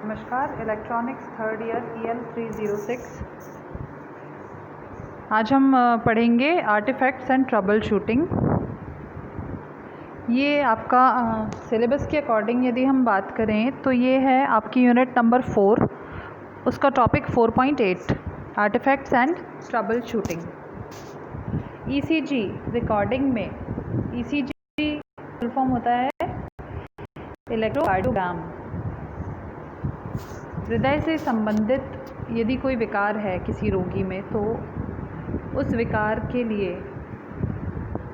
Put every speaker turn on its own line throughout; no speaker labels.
नमस्कार। Electronics third year EL 306। आज हम पढ़ेंगे आर्टिफैक्ट्स एंड ट्रबल शूटिंग। ये आपका सिलेबस के अकॉर्डिंग यदि हम बात करें तो ये है आपकी यूनिट नंबर 4, उसका topic 4.8 artefacts and trouble shooting. ECG recording में ECG फुल फॉर्म होता है इलेक्ट्रोकार्डियोग्राम। हृदय से संबंधित यदि कोई विकार है किसी रोगी में तो उस विकार के लिए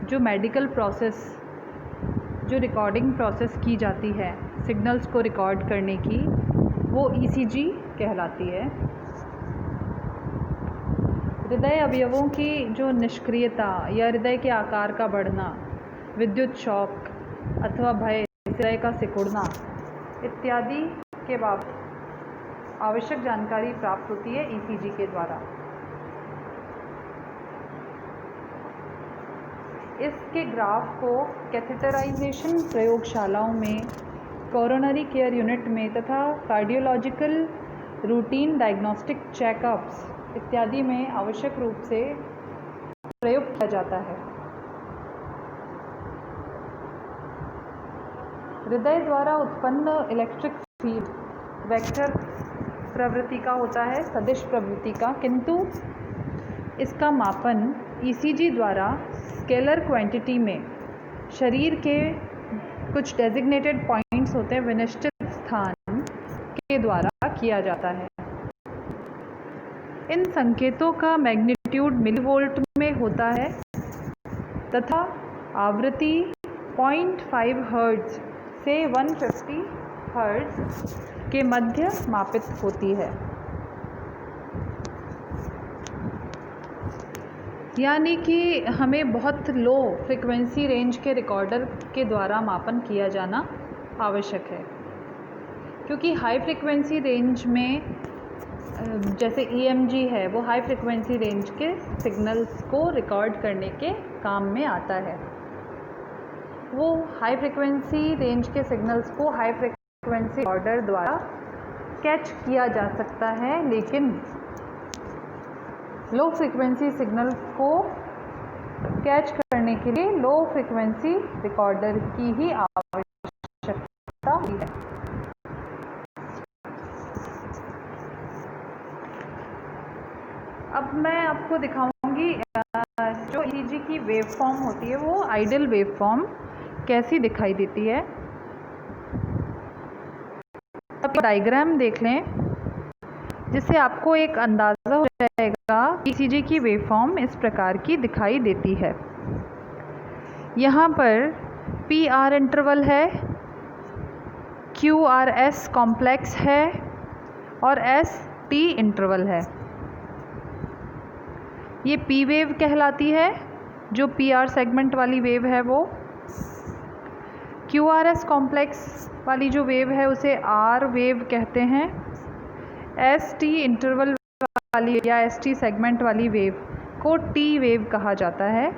जो मेडिकल प्रोसेस, जो रिकॉर्डिंग प्रोसेस की जाती है सिग्नल्स को रिकॉर्ड करने की, वो ECG कहलाती है। हृदय अवयवों की जो निष्क्रियता या हृदय के आकार का बढ़ना, विद्युत शॉक अथवा भय, हृदय का सिकुड़ना इत्यादि के बाबत आवश्यक जानकारी प्राप्त होती है ECG के द्वारा। इसके ग्राफ को कैथेटराइजेशन प्रयोगशालाओं में, कोरोनरी केयर यूनिट में तथा कार्डियोलॉजिकल रूटीन डायग्नोस्टिक चेकअप्स इत्यादि में आवश्यक रूप से प्रयोग किया जाता है। हृदय द्वारा उत्पन्न इलेक्ट्रिक फील्ड वेक्टर प्रवृत्ति का होता है, सदिश प्रवृत्ति का, किंतु इसका मापन ECG द्वारा स्केलर क्वांटिटी में शरीर के कुछ डेजिग्नेटेड पॉइंट्स होते हैं, विनिश्चित स्थान के द्वारा किया जाता है। इन संकेतों का मैग्नीट्यूड मिलीवोल्ट में होता है तथा आवृत्ति 0.5 हर्ट्ज से 150 हर्ट्ज के मध्य मापित होती है। यानी कि हमें बहुत लो फ्रीक्वेंसी रेंज के रिकॉर्डर के द्वारा मापन किया जाना आवश्यक है, क्योंकि हाई फ्रीक्वेंसी रेंज में जैसे EMG है वो हाई फ्रीक्वेंसी रेंज के सिग्नल्स को रिकॉर्ड करने के काम में आता है। वो हाई फ्रीक्वेंसी रेंज के सिग्नल्स को हाई फ्रीक्वेंसी रिकॉर्डर द्वारा कैच किया जा सकता है, लेकिन लो फ्रीक्वेंसी सिग्नल को कैच करने के लिए लो फ्रीक्वेंसी रिकॉर्डर की ही आवश्यकता है। अब मैं आपको दिखाऊंगी जो ECG की वेव फॉर्म होती है वो आइडियल वेव फॉर्म कैसी दिखाई देती है। अब डायग्राम देख लें जिससे आपको एक अंदाज़ा हो जाएगा ECG की वेव फॉर्म इस प्रकार की दिखाई देती है। यहाँ पर PR इंटरवल है, QRS कॉम्प्लेक्स है और ST इंटरवल है। ये P वेव कहलाती है, जो PR सेगमेंट वाली वेव है वो। QRS कॉम्प्लेक्स वाली जो वेव है उसे R वेव कहते हैं। ST इंटरवल वाली या ST सेगमेंट वाली वेव को T वेव कहा जाता है।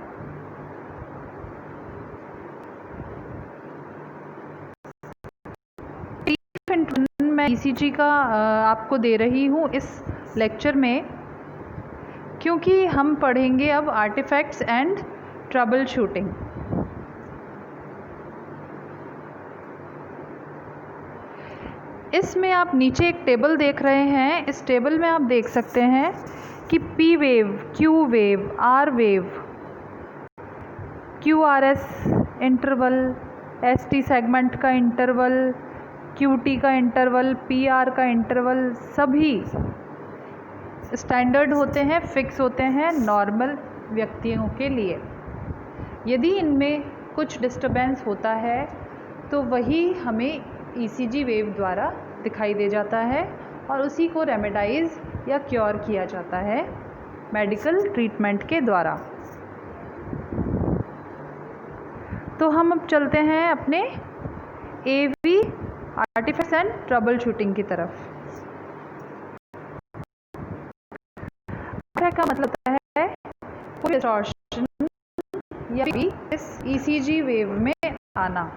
मैं ECG का आपको दे रही हूँ इस लेक्चर में, क्योंकि हम पढ़ेंगे अब आर्टिफैक्ट्स एंड ट्रबल शूटिंग। इसमें आप नीचे एक टेबल देख रहे हैं। इस टेबल में आप देख सकते हैं कि P wave, Q wave, R wave, QRS interval, ST segment का इंटरवल, QT का इंटरवल, PR का इंटरवल सभी स्टैंडर्ड होते हैं, फिक्स होते हैं नॉर्मल व्यक्तियों के लिए। यदि इनमें कुछ डिस्टर्बेंस होता है तो वही हमें ECG वेव द्वारा दिखाई दे जाता है और उसी को रेमेडाइज या क्योर किया जाता है मेडिकल ट्रीटमेंट के द्वारा। तो हम अब चलते हैं अपने AV artefacts and trouble shooting की तरफ। का मतलब होता है कोई डिस्टॉर्शन या इस ECG वेव में आना।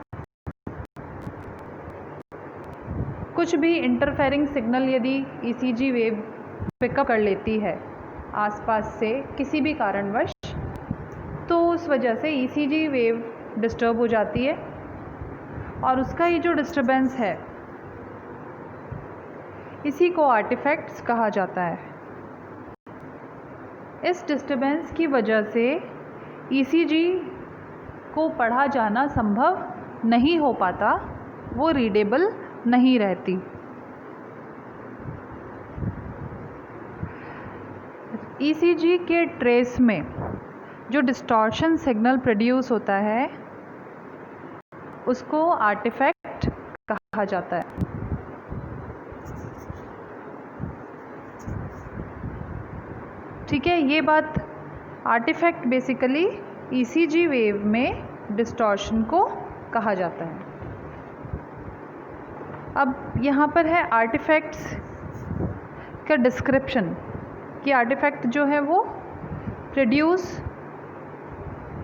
कुछ भी इंटरफेरिंग सिग्नल यदि ईसीजी वेव पिकअप कर लेती है आसपास से किसी भी कारणवश, तो उस वजह से ईसीजी वेव डिस्टर्ब हो जाती है और उसका ये जो डिस्टर्बेंस है इसी को आर्टिफैक्ट्स कहा जाता है। इस डिस्टर्बेंस की वजह से ईसीजी को पढ़ा जाना संभव नहीं हो पाता, वो रीडेबल नहीं रहती। ईसीजी के ट्रेस में जो डिस्टॉर्शन सिग्नल प्रोड्यूस होता है उसको आर्टिफैक्ट कहा जाता है। ठीक है, ये बात आर्टिफैक्ट बेसिकली ईसीजी वेव में डिस्टॉर्शन को कहा जाता है। अब यहाँ पर है आर्टिफैक्ट्स का डिस्क्रिप्शन कि आर्टिफैक्ट जो है वो प्रोड्यूस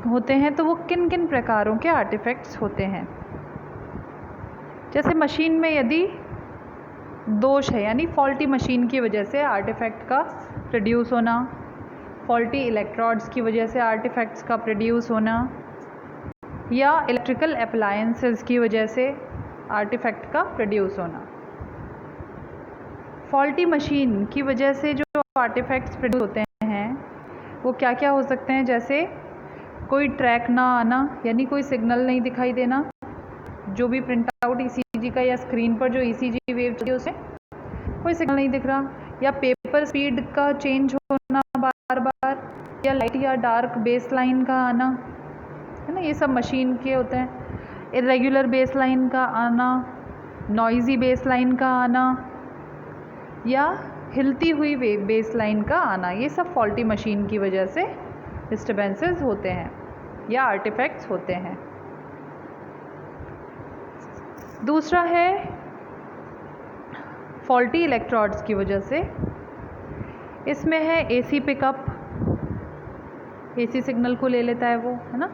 होते हैं, तो वो किन किन प्रकारों के आर्टिफैक्ट्स होते हैं। जैसे मशीन में यदि दोष है यानी फॉल्टी मशीन की वजह से आर्टिफैक्ट का प्रोड्यूस होना, फॉल्टी इलेक्ट्रोड्स की वजह से आर्टिफैक्ट्स का प्रोड्यूस होना, या इलेक्ट्रिकल अप्लायंसेस की वजह से आर्टिफैक्ट का प्रोड्यूस होना। फॉल्टी मशीन की वजह से जो आर्टिफैक्ट्स प्रोड्यूस होते हैं वो क्या क्या हो सकते हैं, जैसे कोई ट्रैक ना आना यानी कोई सिग्नल नहीं दिखाई देना, जो भी प्रिंट आउट ईसीजी का या स्क्रीन पर जो ईसीजी वेव चाहिए उसे कोई सिग्नल नहीं दिख रहा, या पेपर स्पीड का चेंज होना बार बार, या लाइट या डार्क बेस लाइन का आना, है ना, ये सब मशीन के होते हैं। इरेगुलर बेस लाइन का आना, नॉइज़ी बेस लाइन का आना, या हिलती हुई बेस लाइन का आना, ये सब फॉल्टी मशीन की वजह से डिस्टर्बेंसेस होते हैं या आर्टिफैक्ट्स होते हैं। दूसरा है फॉल्टी इलेक्ट्रोड्स की वजह से। इसमें है एसी पिकअप, एसी सिग्नल को ले लेता है वो, है ना,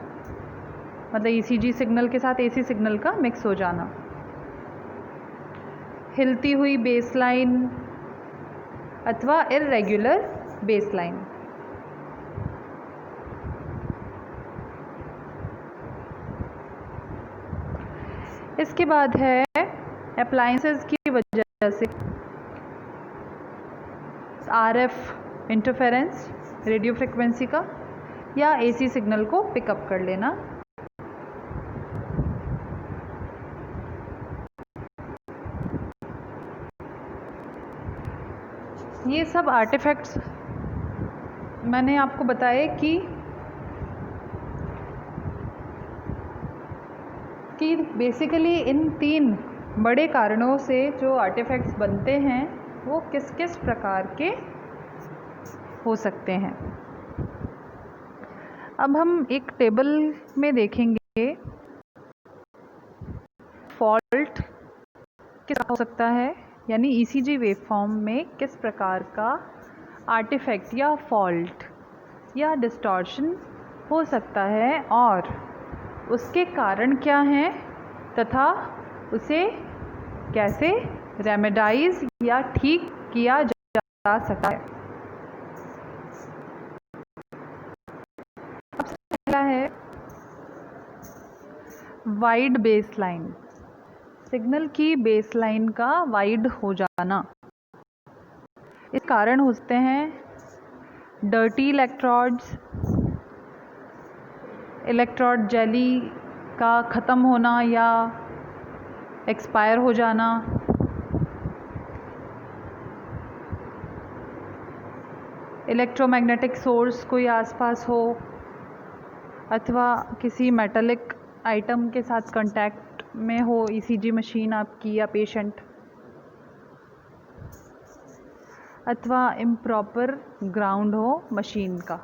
मतलब ईसीजी सिग्नल के साथ एसी सिग्नल का मिक्स हो जाना, हिलती हुई बेसलाइन अथवा इर्रेगुलर बेसलाइन। इसके बाद है अप्लायंसेस की वजह से आरएफ इंटरफेरेंस रेडियो फ्रिक्वेंसी का या एसी सिग्नल को पिकअप कर लेना। ये सब आर्टिफैक्ट्स मैंने आपको बताए कि बेसिकली इन 3 बड़े कारणों से जो आर्टिफैक्ट्स बनते हैं वो किस किस प्रकार के हो सकते हैं। अब हम एक टेबल में देखेंगे फॉल्ट किस हो सकता है, यानी ईसीजी वेवफॉर्म में किस प्रकार का आर्टिफैक्ट या फॉल्ट या डिस्टॉर्शन हो सकता है और उसके कारण क्या हैं तथा उसे कैसे रेमेडाइज या ठीक किया जा सकता है। अब पहला है वाइड बेसलाइन, सिग्नल की बेसलाइन का वाइड हो जाना। इस कारण होते हैं डर्टी इलेक्ट्रोड्स, इलेक्ट्रोड जेली का ख़त्म होना या एक्सपायर हो जाना, इलेक्ट्रोमैग्नेटिक सोर्स कोई आसपास हो अथवा किसी मेटालिक आइटम के साथ कांटेक्ट में हो ईसीजी मशीन आपकी या पेशेंट, अथवा इम्प्रॉपर ग्राउंड हो मशीन का,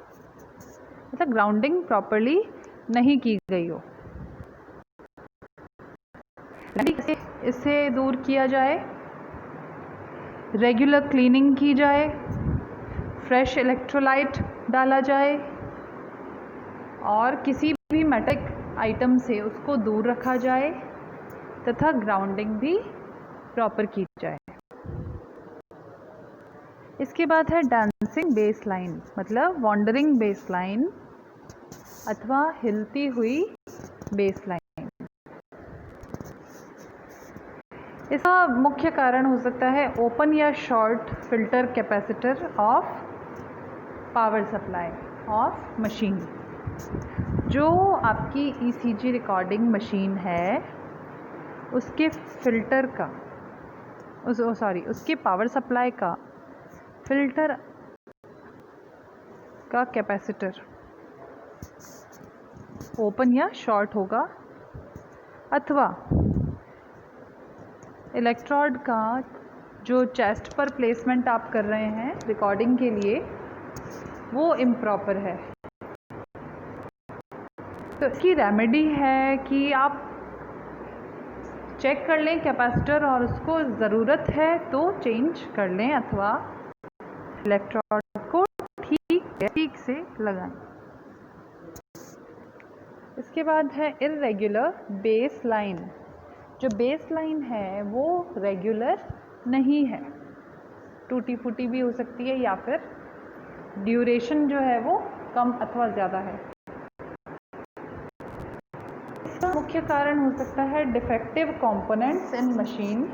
मतलब ग्राउंडिंग प्रॉपरली नहीं की गई हो। इससे दूर किया जाए, रेगुलर क्लीनिंग की जाए, फ्रेश इलेक्ट्रोलाइट डाला जाए और किसी भी मेटलिक आइटम से उसको दूर रखा जाए तथा ग्राउंडिंग भी प्रॉपर की जाए। इसके बाद है डांसिंग बेस लाइन, मतलब वॉन्डरिंग बेस लाइन अथवा हिलती हुई बेस लाइन। इसका मुख्य कारण हो सकता है ओपन या short filter capacitor of power supply of machine. जो आपकी ईसीजी रिकॉर्डिंग मशीन है उसके फिल्टर का उसके पावर सप्लाई का फिल्टर का कैपेसिटर ओपन या शॉर्ट होगा, अथवा इलेक्ट्रोड का जो चेस्ट पर प्लेसमेंट आप कर रहे हैं रिकॉर्डिंग के लिए वो इम्प्रॉपर है। तो इसकी रेमेडी है कि आप चेक कर लें कैपेसिटर और उसको ज़रूरत है तो चेंज कर लें, अथवा इलेक्ट्रोड को ठीक से लगाएं। इसके बाद है इर्रेगुलर बेस लाइन। जो बेस लाइन है वो रेगुलर नहीं है, टूटी फूटी भी हो सकती है या फिर ड्यूरेशन जो है वो कम अथवा ज़्यादा है। इसका मुख्य कारण हो सकता है डिफेक्टिव कंपोनेंट्स इन मशीन,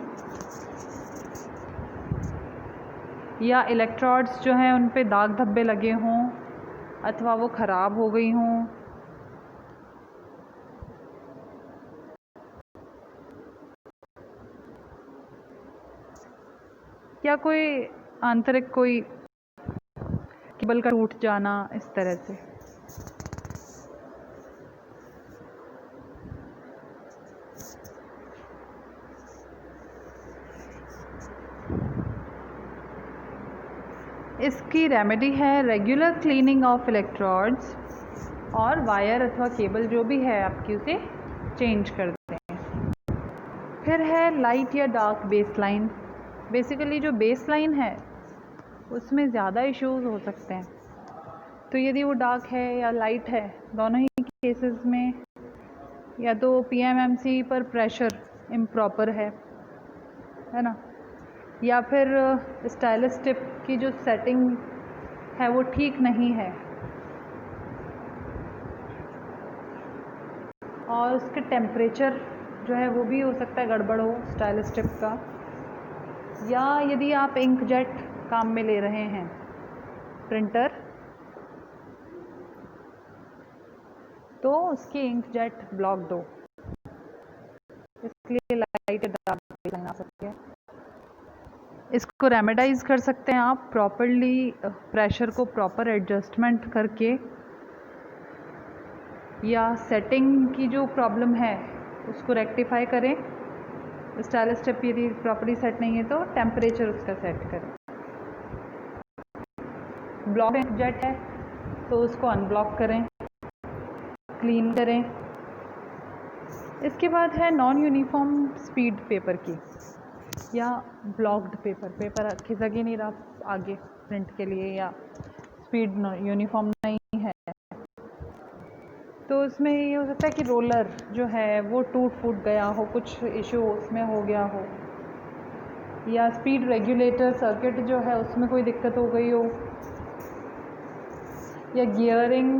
या इलेक्ट्रोड्स जो हैं उन पे दाग धब्बे लगे हों अथवा वो ख़राब हो गई हों, या कोई आंतरिक कोई केबल का टूट जाना, इस तरह से। इसकी रेमेडी है रेगुलर क्लीनिंग ऑफ इलेक्ट्रोड्स, और वायर अथवा केबल जो भी है आपकी उसे चेंज कर दें। फिर है लाइट या डार्क बेस लाइन। बेसिकली जो बेस लाइन है उसमें ज़्यादा इश्यूज हो सकते हैं, तो यदि वो डार्क है या लाइट है, दोनों ही केसेस में या तो पीएमएमसी पर प्रेशर इम्प्रॉपर है ना, या फिर स्टाइलस टिप की जो सेटिंग है वो ठीक नहीं है, और उसके टेम्परेचर जो है वो भी हो सकता है गड़बड़ हो स्टाइलस टिप का, या यदि आप इंक जेट काम में ले रहे हैं प्रिंटर तो उसकी इंक जेट ब्लॉक्ड हो, इसलिए लाइट डार्क लाइन आ सकती है। इसको रेमेडाइज कर सकते हैं आप प्रॉपरली, प्रेशर को प्रॉपर एडजस्टमेंट करके, या सेटिंग की जो प्रॉब्लम है उसको रेक्टिफाई करें। स्टाइलस टिप यदि प्रॉपरली सेट नहीं है तो टेम्परेचर उसका सेट करें। ब्लॉक जेट है तो उसको अनब्लॉक करें, क्लीन करें। इसके बाद है नॉन यूनिफॉर्म स्पीड पेपर की, या ब्लॉक्ड पेपर खिसक ही नहीं रहा आगे प्रिंट के लिए, या स्पीड यूनिफॉर्म नहीं है, तो उसमें ये हो सकता है कि रोलर जो है वो टूट फूट गया हो, कुछ इशू उसमें हो गया हो, या स्पीड रेगुलेटर सर्किट जो है उसमें कोई दिक्कत हो गई हो, या गियरिंग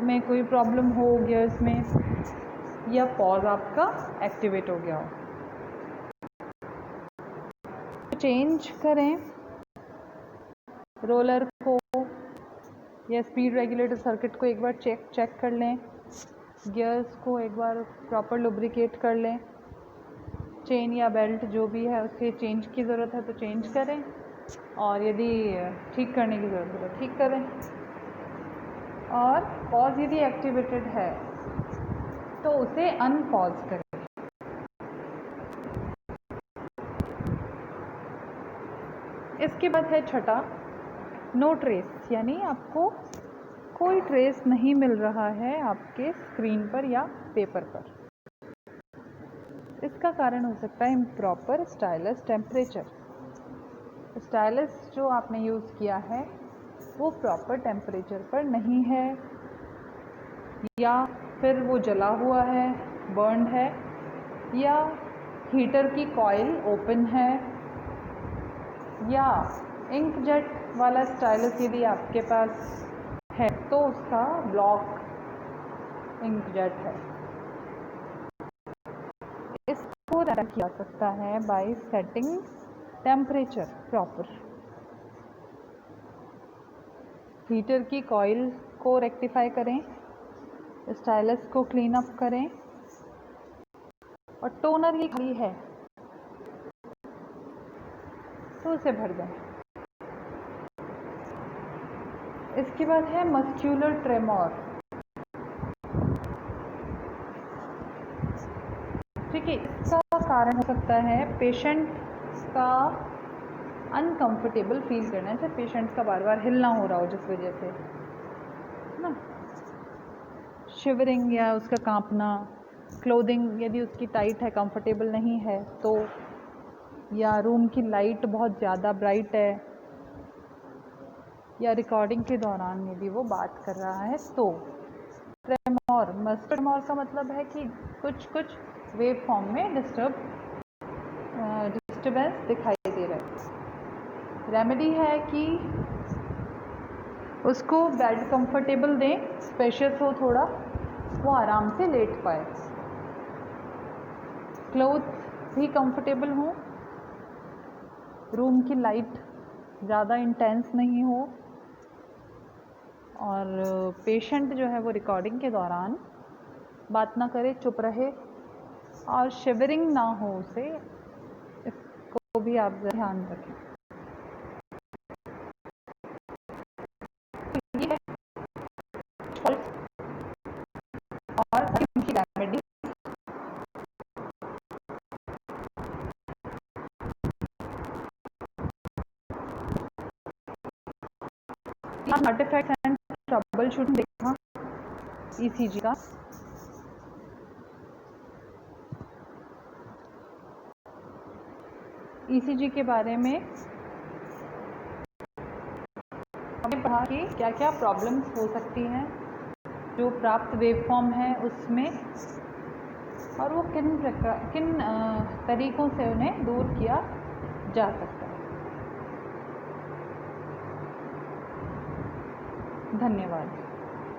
में कोई प्रॉब्लम हो गियर्स में, या पॉज आपका एक्टिवेट हो गया हो। चेंज करें रोलर को या स्पीड रेगुलेटर सर्किट को, एक बार चेक कर लें, गियर्स को एक बार प्रॉपर लुब्रिकेट कर लें, चेन या बेल्ट जो भी है उसके चेंज की ज़रूरत है तो चेंज करें, और यदि ठीक करने की ज़रूरत है तो ठीक करें, और पॉज यदि एक्टिवेटेड है तो उसे अनपॉज करें। इसके बाद है छठा, नो ट्रेस, यानी आपको कोई ट्रेस नहीं मिल रहा है आपके स्क्रीन पर या पेपर पर। इसका कारण हो सकता है इम्प्रॉपर स्टाइलस टेम्परेचर। स्टाइलस जो आपने यूज़ किया है वो प्रॉपर टेम्परेचर पर नहीं है, या फिर वो जला हुआ है, बर्न्ड है, या हीटर की कॉइल ओपन है, या इंकजेट वाला स्टाइलस यदि आपके पास है तो उसका ब्लॉक इंकजेट है। इसको रैंक किया जा सकता है bye setting temperature proper. Heater की कॉइल को रेक्टिफाई करें, स्टाइलस को क्लीन अप करें, और टोनर ही खाली है तो उसे भर दें। इसके बाद है मस्क्यूलर ट्रेमोर। ठीक है, इसका कारण हो सकता है पेशेंट का अनकंफर्टेबल फील करना, जैसे पेशेंट का बार बार हिलना हो रहा हो जिस वजह से ना, शिवरिंग या उसका कांपना, क्लोथिंग यदि उसकी टाइट है, कंफर्टेबल नहीं है तो, या रूम की लाइट बहुत ज़्यादा ब्राइट है, या रिकॉर्डिंग के दौरान यदि वो बात कर रहा है तो। ट्रेमोर, ट्रेमोर का मतलब है कि कुछ वेव फॉर्म में डिस्टर्बेंस दिखाई दे रहा है। रेमेडी है कि उसको बेड कंफर्टेबल दें, स्पेशियस हो थोड़ा, वो आराम से लेट पाए, क्लोथ भी कंफर्टेबल हों, रूम की लाइट ज़्यादा इंटेंस नहीं हो, और पेशेंट जो है वो रिकॉर्डिंग के दौरान बात ना करे, चुप रहे, और शिवरिंग ना हो उसे, इसको भी आप ध्यान रखें। और उनकी remedy artefacts and trouble shooting देखा ईसीजी का। ईसीजी के बारे में हमने पढ़ा कि क्या क्या प्रॉब्लम्स हो सकती हैं जो प्राप्त वेवफॉर्म है उसमें, और वो किन तरीक़ों से उन्हें दूर किया जा सकता है। धन्यवाद।